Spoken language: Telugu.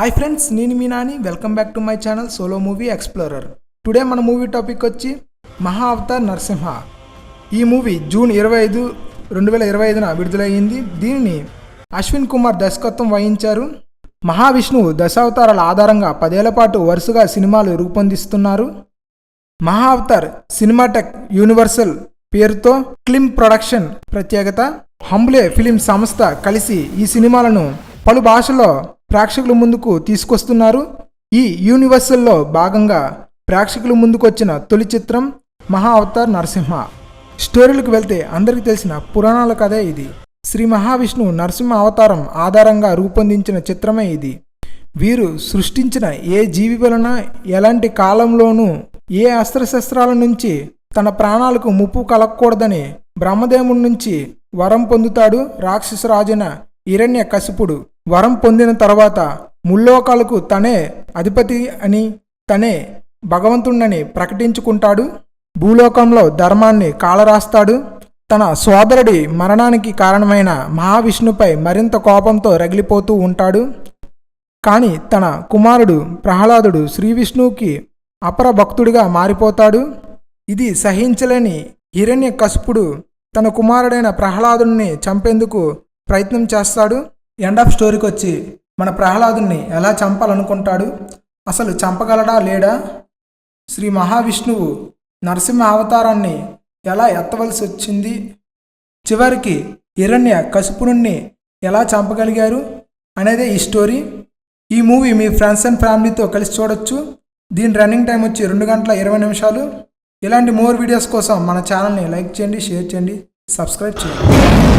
హాయ్ ఫ్రెండ్స్, నేను మీ Nani. Welcome back to my channel solo movie explorer. Today మన మూవీ టాపిక్ వచ్చి మహా అవతార్ నరసింహ. ఈ మూవీ జూన్ 25, 2025న విడుదలయ్యింది. దీనిని అశ్విన్ కుమార్ దర్శకత్వం వహించారు. మహావిష్ణువు దశావతారాల ఆధారంగా 10 ఏళ్ల పాటు వరుసగా సినిమాలు రూపొందిస్తున్నారు. మహా అవతార్ సినిమాటెక్ యూనివర్సల్ పేరుతో క్లిమ్ ప్రొడక్షన్ ప్రత్యేకత. హంబ్లే ఫిలిం సంస్థ కలిసి ఈ సినిమాలను పలు భాషల్లో ప్రేక్షకుల ముందుకు తీసుకొస్తున్నారు. ఈ యూనివర్సల్లో భాగంగా ప్రేక్షకుల ముందుకు వచ్చిన తొలి చిత్రం మహా అవతార్ నరసింహ. స్టోరీలకు వెళ్తే అందరికీ తెలిసిన పురాణాల కథే ఇది. శ్రీ మహావిష్ణువు నరసింహ అవతారం ఆధారంగా రూపొందించిన చిత్రమే ఇది. వీరు సృష్టించిన ఏ జీవి వలన ఎలాంటి కాలంలోనూ ఏ అస్త్రశస్త్రాల నుంచి తన ప్రాణాలకు ముప్పు కలగకూడదని బ్రహ్మదేవుడి నుంచి వరం పొందుతాడు రాక్షసరాజైన హిరణ్యకశిపుడు. వరం పొందిన తర్వాత ముల్లోకాలకు తనే అధిపతి అని, తనే భగవంతుణ్ణని ప్రకటించుకుంటాడు. భూలోకంలో ధర్మాన్ని కాలరాస్తాడు. తన సోదరుడి మరణానికి కారణమైన మహావిష్ణుపై మరింత కోపంతో రగిలిపోతూ ఉంటాడు. కానీ తన కుమారుడు ప్రహ్లాదుడు శ్రీ విష్ణువుకి అపర భక్తుడిగా మారిపోతాడు. ఇది సహించలేని హిరణ్యకశిపుడు తన కుమారుడైన ప్రహ్లాదుని చంపేందుకు ప్రయత్నం చేస్తాడు. ఎండ్ ఆఫ్ స్టోరీకి వచ్చి మన ప్రహ్లాదుని ఎలా చంపాలనుకుంటాడు, అసలు చంపగలడా లేడా, శ్రీ మహావిష్ణువు నరసింహ అవతారాన్ని ఎలా ఎత్తవలసి వచ్చింది, చివరికి హిరణ్యకశిపుడిని ఎలా చంపగలిగారు అనేదే ఈ స్టోరీ. ఈ మూవీ మీ ఫ్రెండ్స్ అండ్ ఫ్యామిలీతో కలిసి చూడొచ్చు. దీని రన్నింగ్ టైం వచ్చి 2 గంటల 20 నిమిషాలు. ఇలాంటి మోర్ వీడియోస్ కోసం మన ఛానల్ని లైక్ చేయండి, షేర్ చేయండి, సబ్స్క్రైబ్ చేయండి.